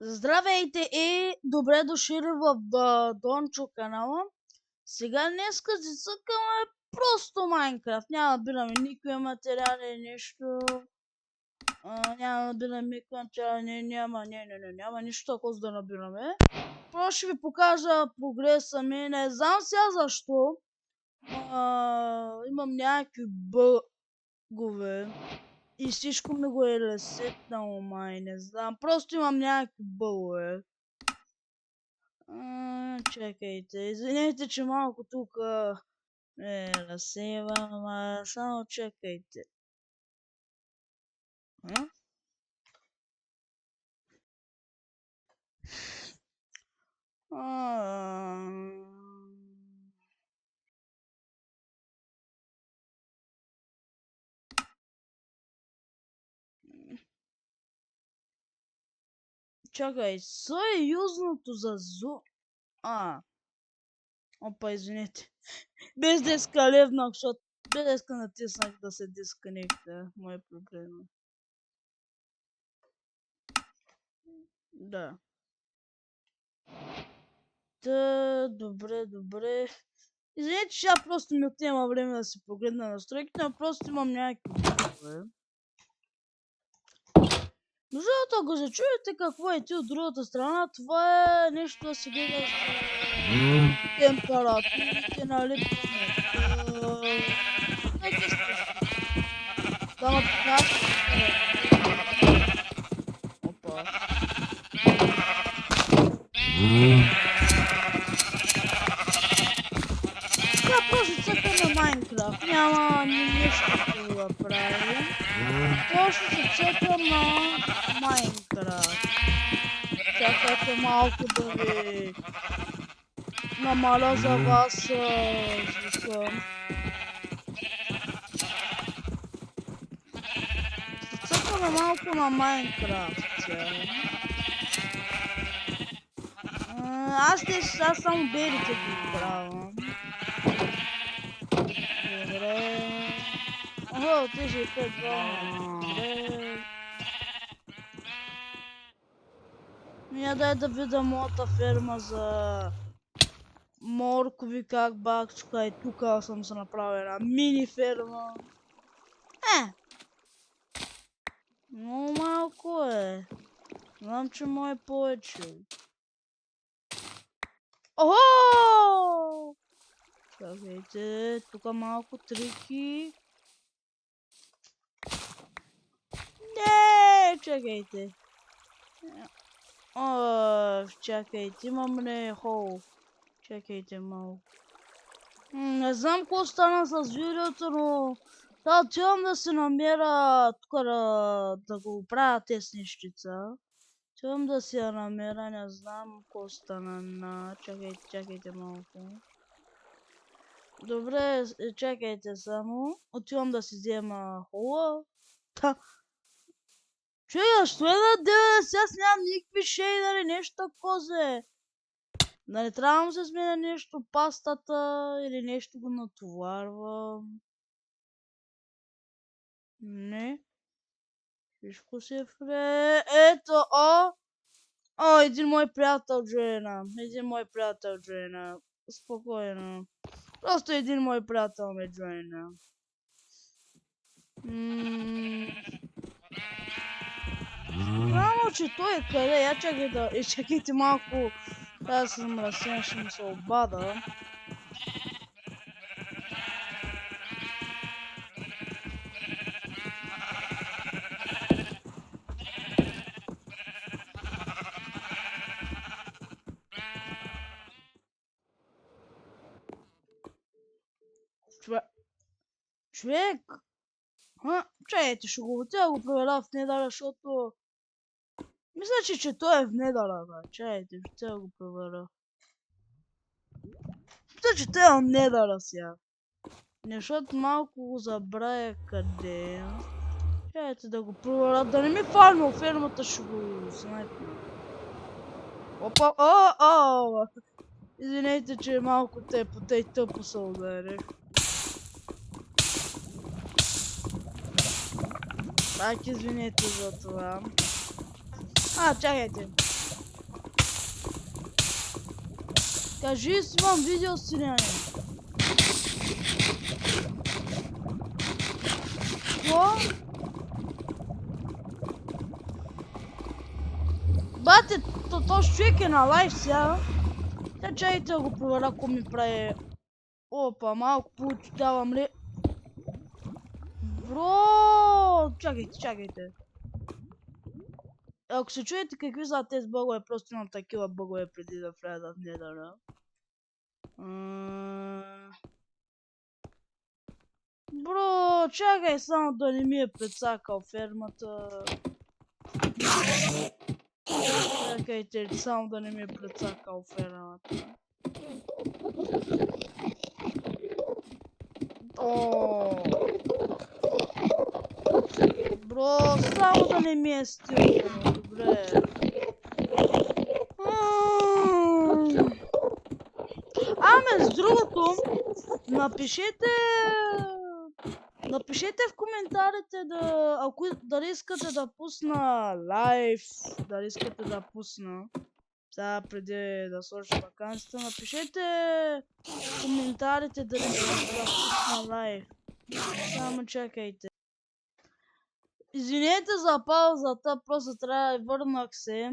Здравейте и добре дошли в Дончо канала. Сега днеска си цъкаме просто Майнкрафт. Няма да бираме никакви материали, нищо. Няма да набираме никакви материали, няма нищо такова за да набираме. Просто ще ви покажа прогреса ми. Не знам сега защо. Имам някакви бъгове. И всичко ми го е ресетнало, май, не знам. Просто имам някакви бъгове. Чакайте, извинете, че малко тук разсейвам, само чакайте. Чакай, юзното за опа, извинете. Без да левнах, защото без да натиснах да се дисконекта. Мой проблем. Да. Добре. Извинете, че сега просто ми отнема време да си погледна настройките, но просто имам някакви бъгове. Но защото ако се чуете какво е ти от другата страна, това е нещо да се гледа с температурите, нали? Само така. Опа. Сега просто цъкаме Майнкрафт. Няма нищо да правим. Просто се цъкам на Майнкрафт. Чакайте малко да ви намаля за вас звука. Цъкаме малко на Майнкрафт. Аз само белите ги правя. Добре. Охо, тежи 5-2. Добре. Мия дай да видя моята ферма за моркови как бакчука и тук съм се направил една мини ферма. Много малко е. Знам, че му е повече. Охо! Чакайте, тук малко трики. Не, чакайте. Чакайте, имам ли хол? Чакайте малко. Не знам какво стана с видеото, но отивам да се намеря тук да го правя теснищица. Отивам да си я намеря, не знам какво стана. Чакайте малко. Добре, чакайте само. Отивам да си взема хола. Чуя, що е да деля? Сега нямам никакви шейдери, нещо такова. Нали трябва да се сменя нещо, пастата или нещо го натоварвам. Не. Всичко си е фре. Ето, един мой приятел джойна. Спокойно. Просто един мой приятел ме джойна. Само, че той е къде? Я чакайте малко. Трябва да се замръсня, ще му се обада. Човек! Чайте, ще го отида го проверя в Недъра, защото... Мисля, че той е в Недъра, бе. Чайте, ще отида го проверя. Мисля, че той е в Недъра сега. Защото малко го забравя къде е. Чайте да го проверя, да не ми фармил фермата, ще го снайпна. Опа, извинете, че малко те и тъпо се ударих. Пак извинете за това. Чакайте. Кажи, снимам видео сирене. Какво? Бате, този човек е на лайф сега. Та чайте да го проверя, ако ми прави. Опа, малко получавам ли? Бро, чакайте. Ако се чуете какви са тези бъгове, просто имам такива бъгове преди да вляза в недъра. Бро, чакай само да не ми е прецакал фермата. Чакайте, само да не ми е прецакал фермата. Бро, само да не ми е стилно, добре. Между другото, напишете в коментарите дали искате да пусна лайв, дали искате да пусна. Сега преди да сложа вакансията, напишете в коментарите дали искате да пусна лайв. Само чакайте. Извинете за паузата, просто трябва да върнах се.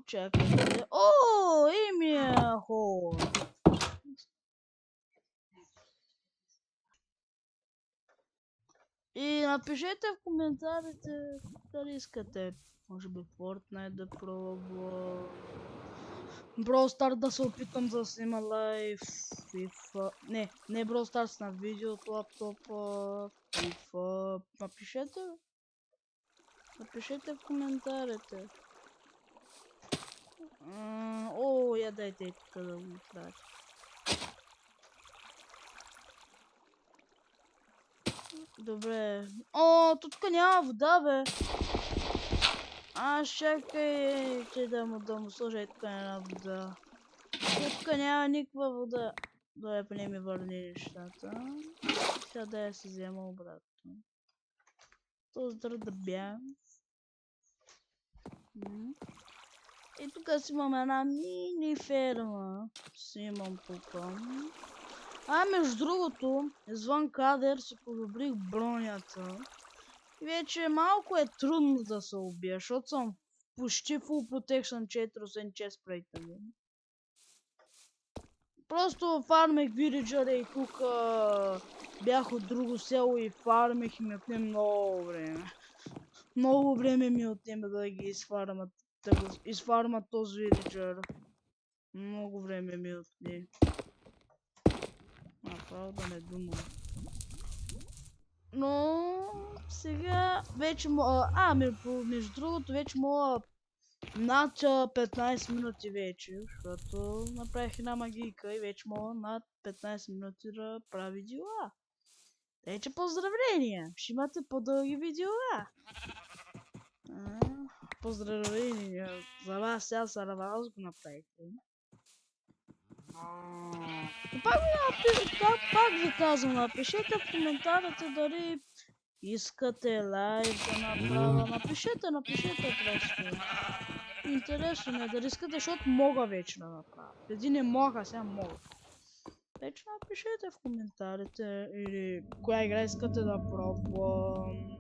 Чакайте. Имя хора. И напишете в коментарите дали искате. Може би Fortnite да пробва. Brawl Stars да се опитам да снима лайв. FIFA. Не Brawl Stars на видео от лаптопа. FIFA. Напишете в коментарите. Я дайте тук да го правя. Добре. Тук няма вода, бе. Чакай, да му сложа и тук една вода. Тук няма никаква вода. Добре, поне ми върни нещата. Сега да я си взема обратно. Този да бягам. И тук си имам една мини ферма. Снимам тук. Между другото, извън кадър си подобрих бронята. И вече малко е трудно да се убия, защото съм почти full protection 4 chest plate ми. Просто фармех вилиджъра и тук бях от друго село и фармех и ми отне много време. Много време ми отнема да ги изфармат този вилиджър. Много време ми отне. Направо да не думам. Но сега вече между другото вече мога над 15 минути вече, защото направих една магийка и вече мога над 15 минути да правя видеа. Вече поздравления! Ще имате по-дълги видеа. Поздравления за вас, сега за вас го направихте. Пак ви казвам, напишете в коментарите дали искате лайв да направя. Напишете просто. Интересно е дали искате, защото мога вече да направя. Преди не мога, сега мога. Вече напишете в коментарите или коя игра искате да пробвам.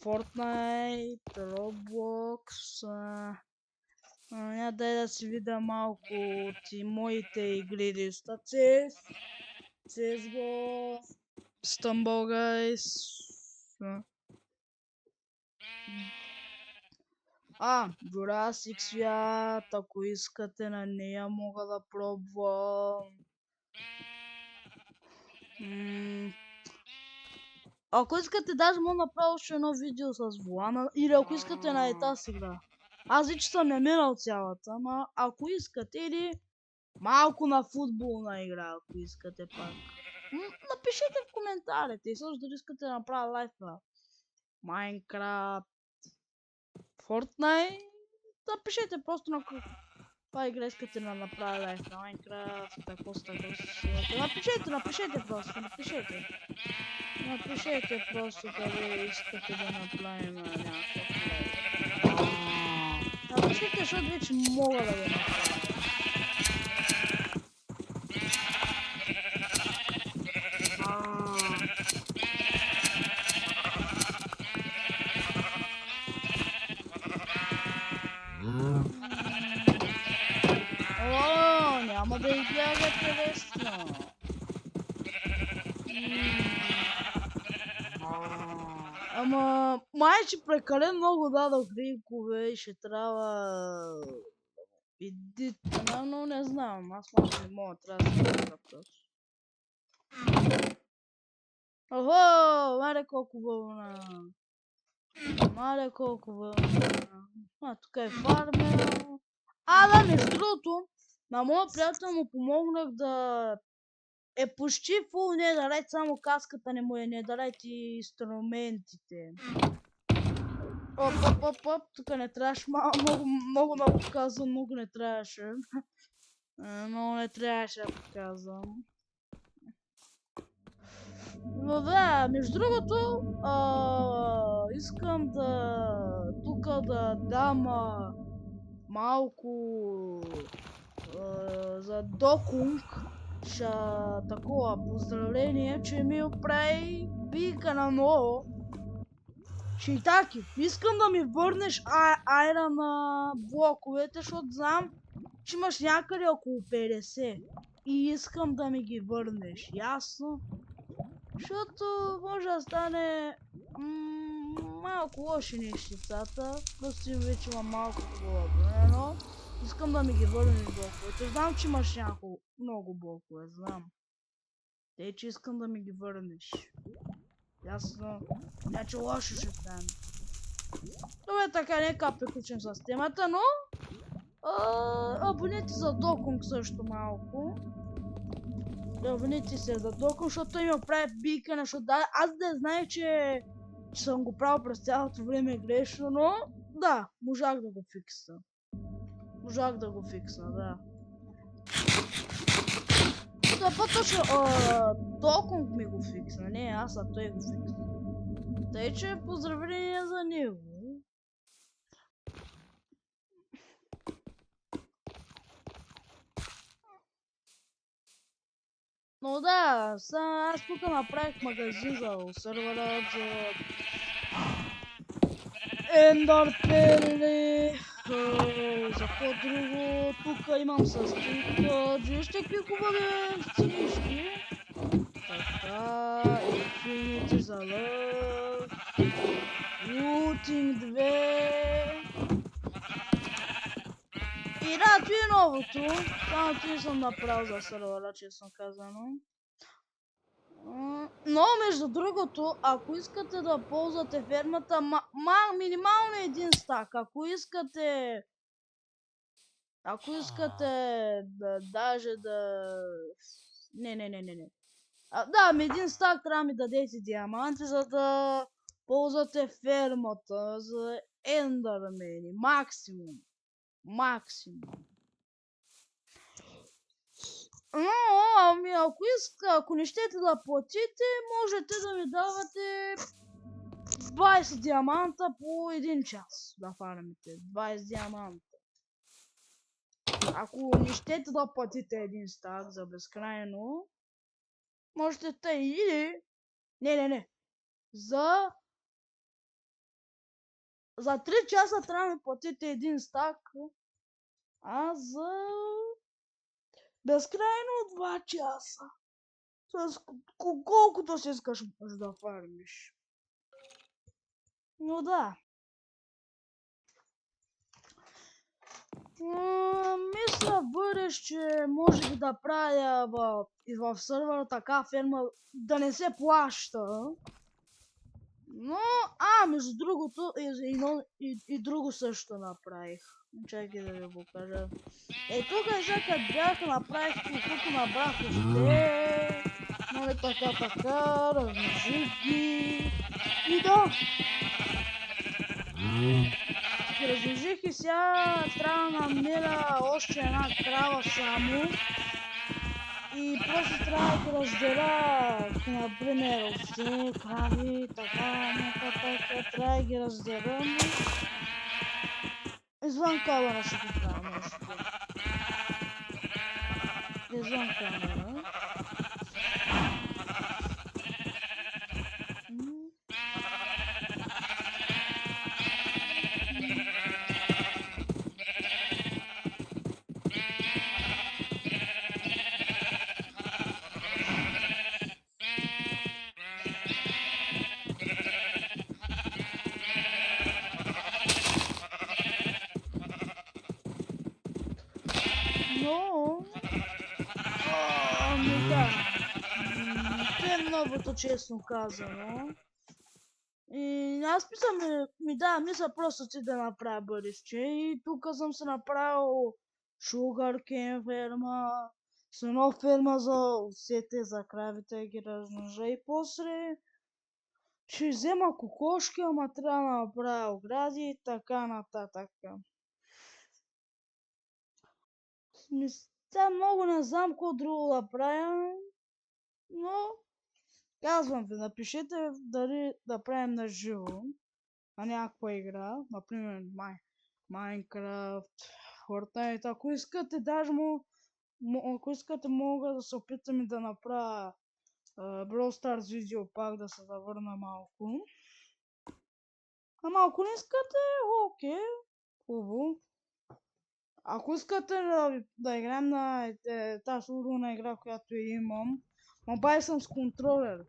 Fortnite, Roblox. Дай да си видя малко от моите игри листа. CSGO, Stumble Guys. Jurassic свят, ако искате на нея мога да пробвам. Ако искате даже мога да направя още едно видео с Влана, или ако искате на тази игра. Аз вече съм я минал цялата, ама ако искате или малко на футболна игра, ако искате пак. Напишете в коментарите и също дали искате да направя лайф на Minecraft, Fortnite. Напишете просто на каква игра искате да направя лайф на Minecraft, Напишете просто, напишете. Напишете просто къде искате да направим някакъв левел. Напишете, защото вече мога да го направя. О, няма да избягате лесно. Ама, майче прекалено много дадох ринкове и ще трябва... но не знам, аз малко не мога, трябва да се направя просто. Охо, маре колко вълна. Маре колко вълна. Тук е фармер. Да, между другото, на моя приятел му помогнах да е почти фул недалеч, само каската не му е недалеч и инструментите. Оп, тук не трябваше, много показвам, много не трябваше. Много не трябваше да показвам. Но да, между другото, искам тук да дам малко за Докунг. Такова поздравление, че ми оправи бика на ново. Шитаки, искам да ми върнеш айра на блоковете, защото знам, че имаш някъде около 50. И искам да ми ги върнеш, ясно? Защото може да стане малко лоши нещицата. Просто им вече имам малко блокове, но искам да ми ги върнеш блоковете. Знам, че имаш много блокове, знам. Тъй, че искам да ми ги върнеш. Ясно. Иначе лошо ще стане. Добре, така, нека приключим с темата, но... абонете за Докунг също малко. Абонете се за Докунг, защото той ми оправи бикане, защото аз да знае, че съм го правил през цялото време грешно, но да, можах да го фикса. Да. Да, по-точно, Докунг ми го фиксна, не аз, а той го фиксна. Тъй, че поздравления за него. Но да, аз тук направих магазин за сервера, за Ендър Перли, за по-друго, тук имам с тук, вижте какви хубави сценички. Така, Infinity за лъв, Looting 2. И да, това е новото, само това съм направил за сервера, честно казано. Но между другото, ако искате да ползвате фермата, минимално един стак. Ако искате даже да... Не. Да, един стак трябва да ми дадете диаманти, за да ползвате фермата за ендърмени. Максимум. Но, ако не щете да платите, можете да ми давате 20 диаманта по 1 час да фармите. 20 диаманта. Ако не щете да платите един стак за безкрайно, можете да или... Не. За 3 часа трябва да ми платите един стак, а за безкрайно 2 часа. С колкото си искаш да фармиш. Но да. Мисля в бъдеще може би да правя в сервера така ферма да не се плаща. Но, между другото, и друго също направих. Чакай да ви го кажа. Тук сега бяха, направих тук набрах още. Нали така, размножих ги. И да. Размножих и сега трябва да намеря още една крава само. И просто трябва да раздела, например, овце, крави, така, нататък, трябва да ги разделям. Извън камера ще го правя нещо. Извън камера. Но... Ами да. Това е новото, честно казано. И аз мисля, мисля просто ти да направя бъдеще. И тук съм се направил Sugarcane ферма, с едно ферма за овцете, за кравите, ги размножа и после ще взема кокошки, ама трябва да направя огради и така нататък. Сега много не знам какво друго да правя, но казвам ви, напишете дали да правим на живо на някаква игра, например Майнкрафт, Fortnite. Ако искате, даже ако искате, мога да се опитам и да направя Brawl Stars видео пак, да се завърна малко. Ама ако не искате, окей, хубаво. Ако искате да играем на тази урона игра, която имам, мобайл съм с контролер.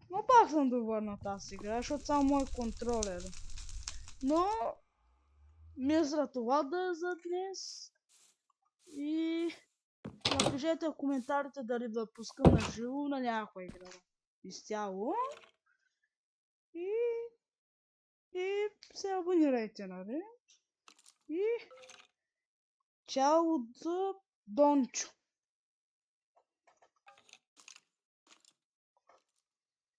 Но пак съм добър на тази игра, защото само мой контролер. Но мисля това да е за днес. И напишете в коментарите дали да пускам на живо на някаква игра. Изцяло. И се абонирайте, нали? И чао от Дончо.